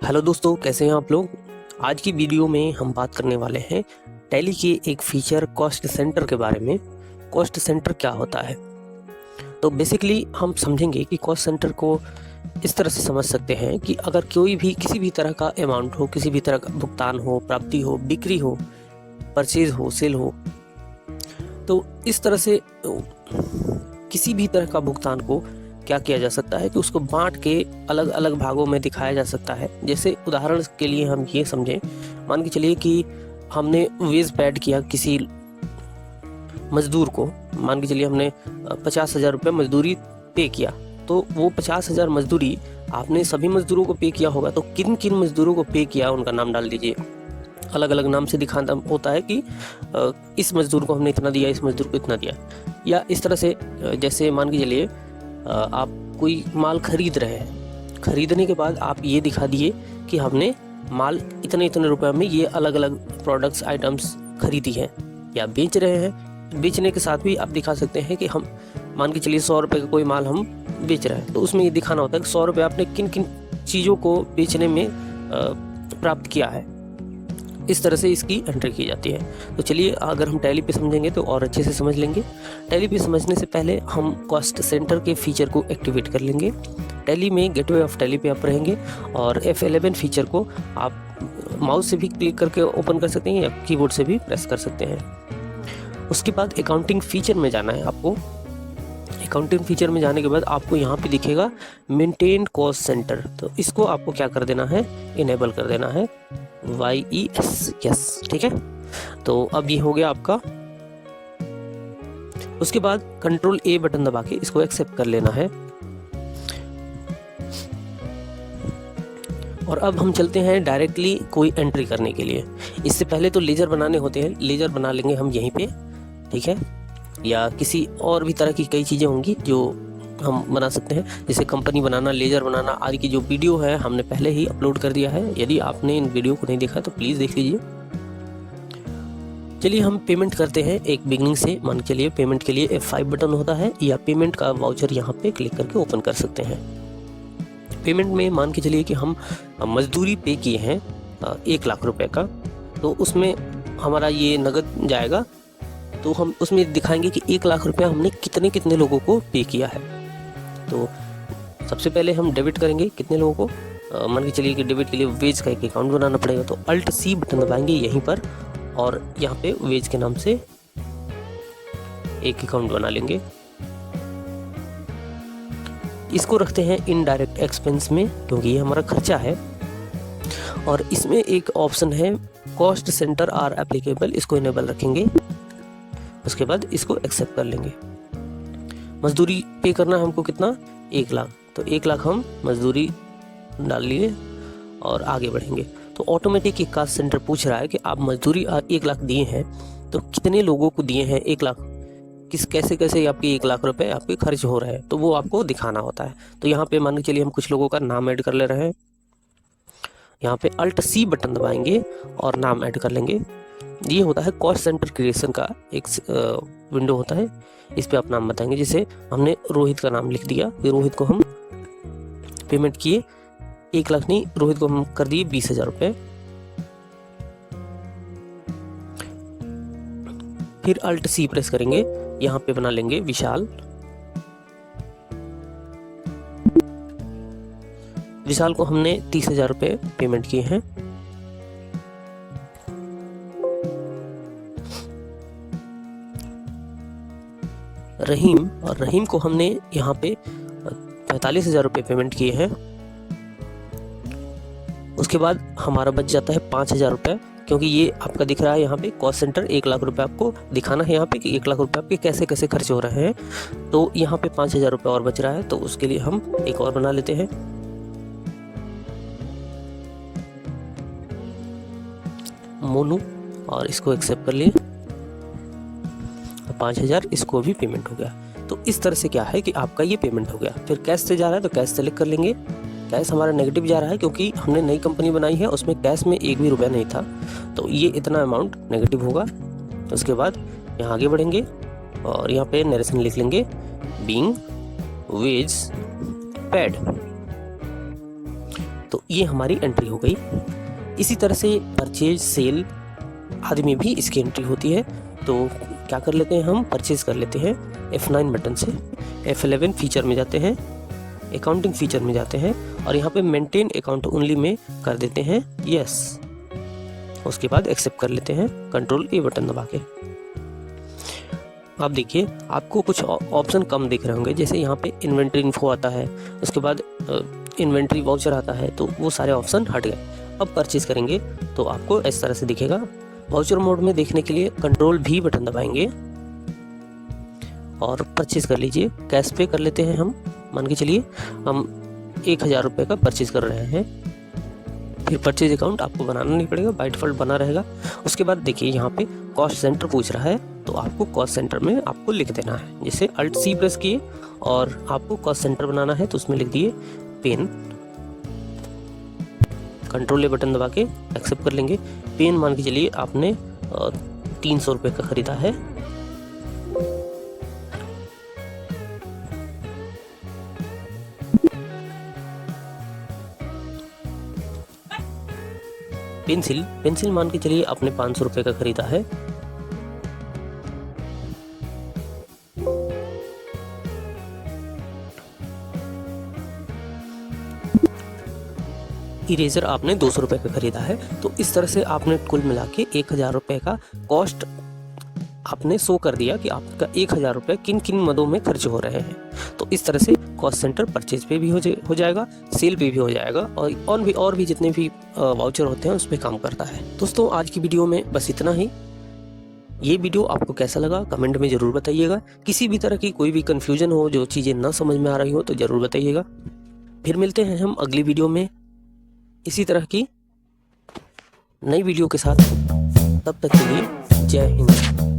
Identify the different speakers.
Speaker 1: Hello दोस्तों, कैसे हैं आप लोग। आज की वीडियो में हम बात करने वाले हैं टैली के एक फीचर कॉस्ट सेंटर के बारे में। कॉस्ट सेंटर क्या होता है, तो बेसिकली हम समझेंगे कि कॉस्ट सेंटर को इस तरह से समझ सकते हैं कि अगर कोई भी किसी भी तरह का अमाउंट हो, किसी भी तरह का भुगतान हो, प्राप्ति हो, बिक्री हो, परचेज हो, सेल हो, तो इस तरह से किसी भी तरह का भुगतान को क्या किया जा सकता है कि उसको बांट के अलग अलग भागों में दिखाया जा सकता है। जैसे उदाहरण के लिए हम ये समझें, मान के चलिए कि हमने वेज पेड किया किसी मजदूर को, मान के चलिए हमने 50,000 रुपये मजदूरी पे किया, तो वो 50,000 मजदूरी आपने सभी मजदूरों को पे किया होगा, तो किन किन मजदूरों को पे किया उनका नाम डाल दीजिए। अलग अलग नाम से दिखाना होता है कि इस मजदूर को हमने इतना दिया, इस मजदूर को इतना दिया। या इस तरह से जैसे मान के चलिए आप कोई माल खरीद रहे हैं, खरीदने के बाद आप ये दिखा दिए कि हमने माल इतने इतने रुपए में ये अलग अलग प्रोडक्ट्स आइटम्स खरीदी हैं, या बेच रहे हैं। बेचने के साथ भी आप दिखा सकते हैं कि हम मान के चलिए 100 रुपये का कोई माल हम बेच रहे हैं, तो उसमें ये दिखाना होता है कि 100 रुपये आपने किन किन चीज़ों को बेचने में प्राप्त किया है। इस तरह से इसकी एंट्री की जाती है। तो चलिए, अगर हम टैली पे समझेंगे तो और अच्छे से समझ लेंगे। टैली पे समझने से पहले हम कॉस्ट सेंटर के फीचर को एक्टिवेट कर लेंगे। टैली में गेटवे ऑफ टैली पे आप रहेंगे और F11 फीचर को आप माउस से भी क्लिक करके ओपन कर सकते हैं या कीबोर्ड से भी प्रेस कर सकते हैं। उसके बाद अकाउंटिंग फीचर में जाना है आपको। अकाउंटिंग फीचर में जाने के बाद आपको यहाँ पे दिखेगा मेंटेन कॉस्ट सेंटर, तो इसको आपको क्या कर देना है, इनेबल कर देना है, YES, यस, ठीक है। तो अब ये हो गया आपका। उसके बाद कंट्रोल A बटन दबा के इसको एक्सेप्ट कर लेना है। और अब हम चलते हैं डायरेक्टली कोई एंट्री करने के लिए। इससे पहले तो लेजर बनाने होते हैं, लेजर बना लेंगे हम यहीं पे, ठीक है। या किसी और भी तरह की कई चीज़ें होंगी जो हम बना सकते हैं, जैसे कंपनी बनाना, लेजर बनाना आदि की जो वीडियो है हमने पहले ही अपलोड कर दिया है। यदि आपने इन वीडियो को नहीं देखा तो प्लीज़ देख लीजिए। चलिए हम पेमेंट करते हैं एक बिगनिंग से। मान के चलिए पेमेंट के लिए F5 बटन होता है, या पेमेंट का वाउचर यहाँ पे क्लिक करके ओपन कर सकते हैं। पेमेंट में मान के चलिए कि हम मजदूरी पे किए हैं 1 लाख रुपए का, तो उसमें हमारा ये नगद जाएगा, तो हम उसमें दिखाएंगे कि 1 लाख रुपया हमने कितने कितने लोगों को पे किया है। तो सबसे पहले हम डेबिट करेंगे कितने लोगों को, मान के चलिए कि डेबिट के लिए वेज का एक अकाउंट बनाना पड़ेगा, तो Alt C बटन दबाएंगे यहीं पर और यहाँ पे वेज के नाम से एक अकाउंट बना लेंगे। इसको रखते हैं इनडायरेक्ट एक्सपेंस में, क्योंकि ये हमारा खर्चा है। और इसमें एक ऑप्शन है कॉस्ट सेंटर आर एप्लीकेबल, इसको इनेबल रखेंगे। उसके बाद इसको एक्सेप्ट कर लेंगे। मजदूरी पे करना है हमको कितना, 1 लाख, तो 1 लाख हम मजदूरी डाल लिए और आगे बढ़ेंगे। तो ऑटोमेटिक एक कास्ट सेंटर पूछ रहा है कि आप मजदूरी 1 लाख दिए हैं, तो कितने लोगों को दिए हैं 1 लाख, कैसे कैसे आपके 1 लाख रुपए आपके खर्च हो रहे हैं, तो वो आपको दिखाना होता है। तो यहाँ पे मान के चलिए हम कुछ लोगों का नाम ऐड कर ले रहे हैं। यहाँ पे Alt C बटन दबाएंगे और नाम ऐड कर लेंगे। ये होता है कॉस्ट सेंटर क्रिएशन का एक विंडो होता है, इस पे आप नाम बताएंगे। जैसे हमने रोहित का नाम लिख दिया, फिर रोहित को हम पेमेंट किए 1 लाख नहीं, रोहित को हम कर दिए 20,000 रुपये। फिर Alt C प्रेस करेंगे, यहाँ पे बना लेंगे विशाल। विशाल को हमने 30,000 रुपये पेमेंट किए हैं। रहीम, और रहीम को हमने यहाँ पे 45,000 रुपये पेमेंट किए हैं। उसके बाद हमारा बच जाता है 5,000 रुपये, क्योंकि ये आपका दिख रहा है यहाँ पे कॉस्ट सेंटर 1 लाख रुपये आपको दिखाना है यहाँ पे कि 1 लाख रुपये आपके कैसे कैसे खर्च हो रहे हैं। तो यहाँ पे 5,000 रुपये और बच रहा है, तो उसके लिए हम एक और बना लेते हैं। मोनू, और इसको एक्सेप्ट कर लिए, 5,000 इसको भी पेमेंट हो गया। तो इस तरह से क्या है कि आपका ये पेमेंट हो गया। फिर कैश से जा रहा है तो कैश सेलेक्ट कर लेंगे। कैश हमारा नेगेटिव जा रहा है क्योंकि हमने नई कंपनी बनाई है, उसमें कैश में 1 भी रुपया नहीं था, तो ये इतना अमाउंट नेगेटिव होगा। उसके बाद यहाँ आगे बढ़ेंगे और यहाँ पे नरेशन लिख लेंगे, बीइंग वेज पेड। तो ये हमारी एंट्री हो गई। इसी तरह से परचेज, सेल आदि में भी इसकी एंट्री होती है। तो क्या कर लेते हैं, हम परचेज कर लेते हैं F9 बटन से। F11 फीचर में जाते हैं, अकाउंटिंग फीचर में जाते हैं और यहाँ पे मेंटेन अकाउंट ओनली में कर देते हैं यस। उसके बाद एक्सेप्ट कर लेते हैं कंट्रोल ए बटन दबा के। आप देखिए आपको कुछ ऑप्शन कम दिख रहे होंगे, जैसे यहाँ पे इन्वेंट्री इन्फो आता है, उसके बाद इन्वेंट्री वाउचर आता है, तो वो सारे ऑप्शन हट गए। अब परचेज करेंगे तो आपको इस तरह से दिखेगा। वाउचर मोड में देखने के लिए कंट्रोल भी बटन दबाएंगे और परचेज कर लीजिए। कैश पे कर लेते हैं हम, मान के चलिए हम 1000 रुपये का परचेज कर रहे हैं। फिर परचेज अकाउंट आपको बनाना नहीं पड़ेगा, बाय डिफॉल्ट बना रहेगा। उसके बाद देखिए यहाँ पे कॉस्ट सेंटर पूछ रहा है, तो आपको कॉस्ट सेंटर में आपको लिख देना है। जैसे अल्ट सी प्रेस किए और आपको कॉस्ट सेंटर बनाना है तो उसमें लिख दिए पेन। कंट्रोल ए बटन दबा के एक्सेप्ट कर लेंगे। पेन मान के चलिए आपने 300 रुपये का खरीदा है। पेंसिल मान के चलिए आपने 500 रुपये का खरीदा है। इरेजर आपने 200 रुपये का खरीदा है। तो इस तरह से आपने कुल मिला के 1000 रुपये का कॉस्ट आपने शो कर दिया कि आपका 1000 रुपये किन किन मदों में खर्च हो रहे हैं। तो इस तरह से कॉस्ट सेंटर परचेज पे भी हो जाएगा, सेल पे भी हो जाएगा और भी जितने भी वाउचर होते हैं उस पर काम करता है। दोस्तों आज की वीडियो में बस इतना ही। ये वीडियो आपको कैसा लगा कमेंट में ज़रूर बताइएगा। किसी भी तरह की कोई भी कन्फ्यूजन हो, जो चीज़ें ना समझ में आ रही हो तो ज़रूर बताइएगा। फिर मिलते हैं हम अगली वीडियो में इसी तरह की नई वीडियो के साथ। तब तक के लिए जय हिंद।